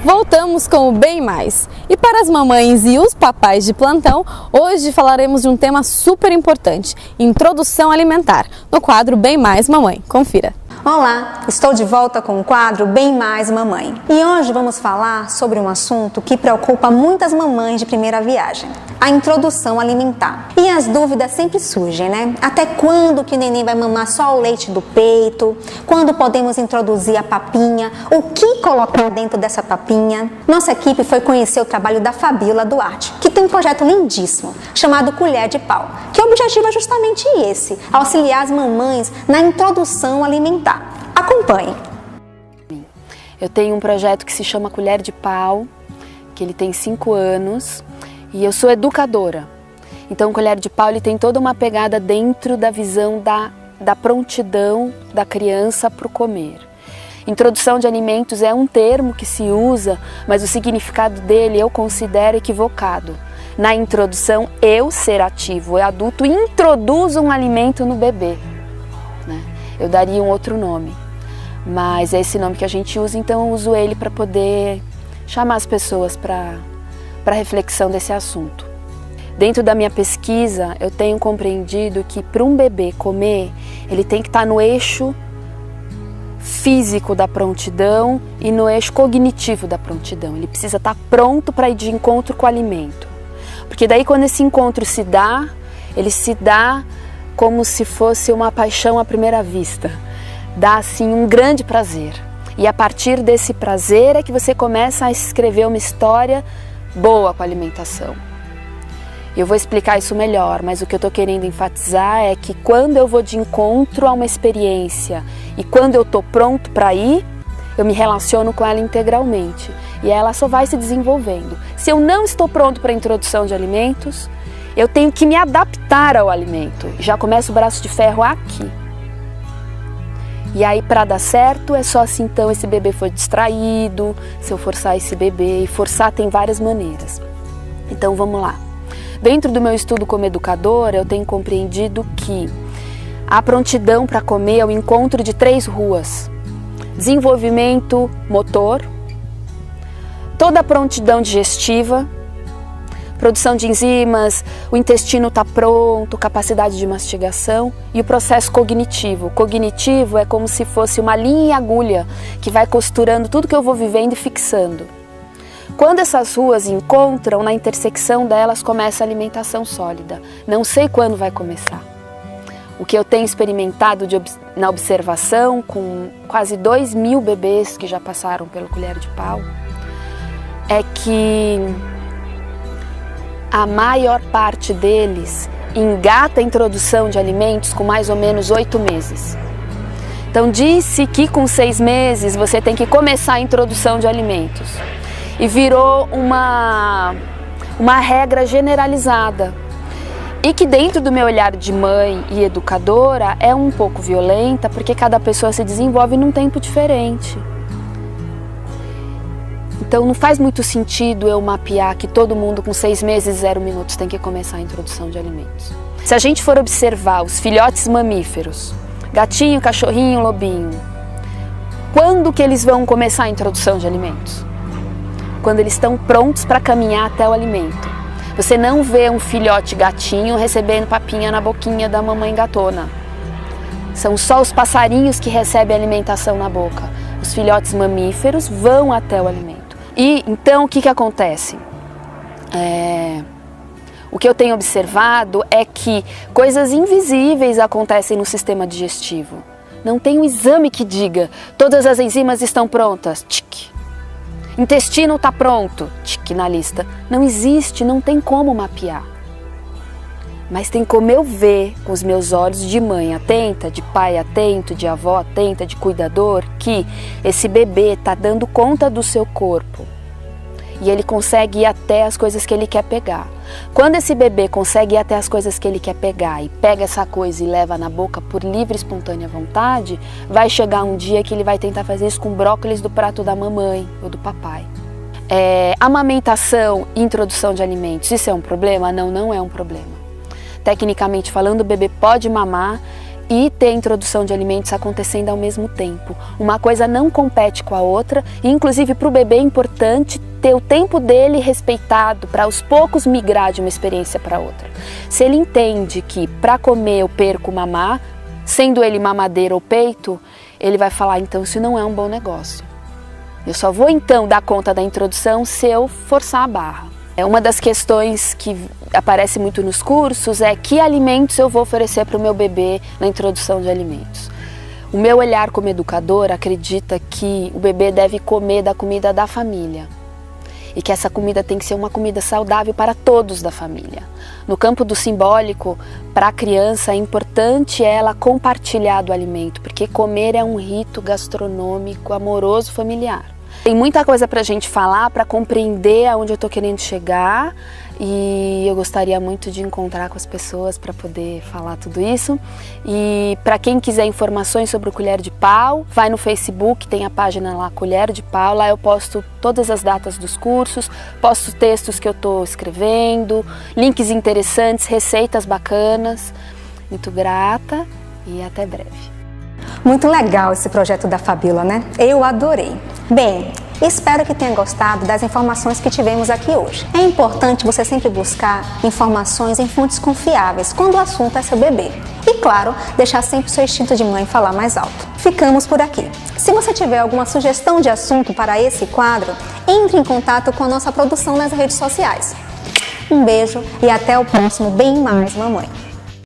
Voltamos com o Bem Mais. E para as mamães e os papais de plantão, hoje falaremos de um tema super importante, introdução alimentar, no quadro Bem Mais Mamãe. Confira. Olá, estou de volta com o quadro Bem Mais Mamãe. E hoje vamos falar sobre um assunto que preocupa muitas mamães de primeira viagem, a introdução alimentar. E as dúvidas sempre surgem, né? Até quando que o neném vai mamar só o leite do peito? Quando podemos introduzir a papinha? O que colocar dentro dessa papinha? Nossa equipe foi conhecer o trabalho da Fabiola Duarte, que tem um projeto lindíssimo, chamado Colher de Pau, que o objetivo é justamente esse, auxiliar as mamães na introdução alimentar. Acompanhe. Eu tenho um projeto que se chama Colher de Pau, que ele tem 5 anos, e eu sou educadora. Então o Colher de Pau ele tem toda uma pegada dentro da visão da prontidão da criança para o comer. Introdução de alimentos é um termo que se usa, mas o significado dele eu considero equivocado. Na introdução, eu, ser ativo e adulto, introduzo um alimento no bebê, né? Eu daria um outro nome, mas é esse nome que a gente usa, então eu uso ele para poder chamar as pessoas para reflexão desse assunto. Dentro da minha pesquisa, eu tenho compreendido que para um bebê comer, ele tem que estar no eixo físico da prontidão e no eixo cognitivo da prontidão. Ele precisa estar pronto para ir de encontro com o alimento, porque daí quando esse encontro se dá, ele se dá como se fosse uma paixão à primeira vista. Dá assim um grande prazer. E a partir desse prazer é que você começa a escrever uma história boa com a alimentação. Eu vou explicar isso melhor, mas o que eu estou querendo enfatizar é que quando eu vou de encontro a uma experiência e quando eu estou pronto para ir, eu me relaciono com ela integralmente. E ela só vai se desenvolvendo. Se eu não estou pronto para a introdução de alimentos, eu tenho que me adaptar ao alimento. Já começa o braço de ferro aqui. E aí, para dar certo, é só se então esse bebê for distraído, se eu forçar esse bebê. E forçar tem várias maneiras. Então, vamos lá. Dentro do meu estudo como educadora, eu tenho compreendido que a prontidão para comer é o encontro de 3 ruas. Desenvolvimento motor, toda a prontidão digestiva, produção de enzimas, o intestino está pronto, capacidade de mastigação e o processo cognitivo. O cognitivo é como se fosse uma linha e agulha que vai costurando tudo que eu vou vivendo e fixando. Quando essas ruas encontram, na intersecção delas começa a alimentação sólida. Não sei quando vai começar. O que eu tenho experimentado na observação com quase 2.000 bebês que já passaram pelo Colher de Pau é que a maior parte deles engata a introdução de alimentos com mais ou menos 8 meses. Então disse que com 6 meses você tem que começar a introdução de alimentos. E virou uma regra generalizada. E que dentro do meu olhar de mãe e educadora é um pouco violenta, porque cada pessoa se desenvolve num tempo diferente. Então não faz muito sentido eu mapear que todo mundo com 6 meses e 0 minutos tem que começar a introdução de alimentos. Se a gente for observar os filhotes mamíferos, gatinho, cachorrinho, lobinho, quando que eles vão começar a introdução de alimentos? Quando eles estão prontos para caminhar até o alimento. Você não vê um filhote gatinho recebendo papinha na boquinha da mamãe gatona. São só os passarinhos que recebem alimentação na boca. Os filhotes mamíferos vão até o alimento. E então o que acontece? O que eu tenho observado é que coisas invisíveis acontecem no sistema digestivo. Não tem um exame que diga todas as enzimas estão prontas. Tic. Intestino está pronto, tique na lista. Não existe, não tem como mapear. Mas tem como eu ver com os meus olhos de mãe atenta, de pai atento, de avó atenta, de cuidador, que esse bebê está dando conta do seu corpo. E ele consegue ir até as coisas que ele quer pegar. Quando esse bebê consegue ir até as coisas que ele quer pegar e pega essa coisa e leva na boca por livre e espontânea vontade, vai chegar um dia que ele vai tentar fazer isso com brócolis do prato da mamãe ou do papai. Amamentação e introdução de alimentos, isso é um problema? Não, não é um problema. Tecnicamente falando, o bebê pode mamar e ter a introdução de alimentos acontecendo ao mesmo tempo. Uma coisa não compete com a outra, e inclusive para o bebê é importante ter o tempo dele respeitado para aos poucos migrar de uma experiência para outra. Se ele entende que para comer eu perco o mamar, sendo ele mamadeira ou peito, ele vai falar, então isso não é um bom negócio. Eu só vou então dar conta da introdução se eu forçar a barra. Uma das questões que aparece muito nos cursos é que alimentos eu vou oferecer para o meu bebê na introdução de alimentos. O meu olhar como educador acredita que o bebê deve comer da comida da família e que essa comida tem que ser uma comida saudável para todos da família. No campo do simbólico, para a criança é importante ela compartilhar do alimento, porque comer é um rito gastronômico amoroso familiar. Tem muita coisa para a gente falar, para compreender aonde eu estou querendo chegar, e eu gostaria muito de encontrar com as pessoas para poder falar tudo isso. E para quem quiser informações sobre o Colher de Pau, vai no Facebook, tem a página lá Colher de Pau, lá eu posto todas as datas dos cursos, posto textos que eu estou escrevendo, links interessantes, receitas bacanas. Muito grata e até breve. Muito legal esse projeto da Fabíola, né? Eu adorei. Bem, espero que tenha gostado das informações que tivemos aqui hoje. É importante você sempre buscar informações em fontes confiáveis quando o assunto é seu bebê. E claro, deixar sempre o seu instinto de mãe falar mais alto. Ficamos por aqui. Se você tiver alguma sugestão de assunto para esse quadro, entre em contato com a nossa produção nas redes sociais. Um beijo e até o próximo Bem Mais Mamãe.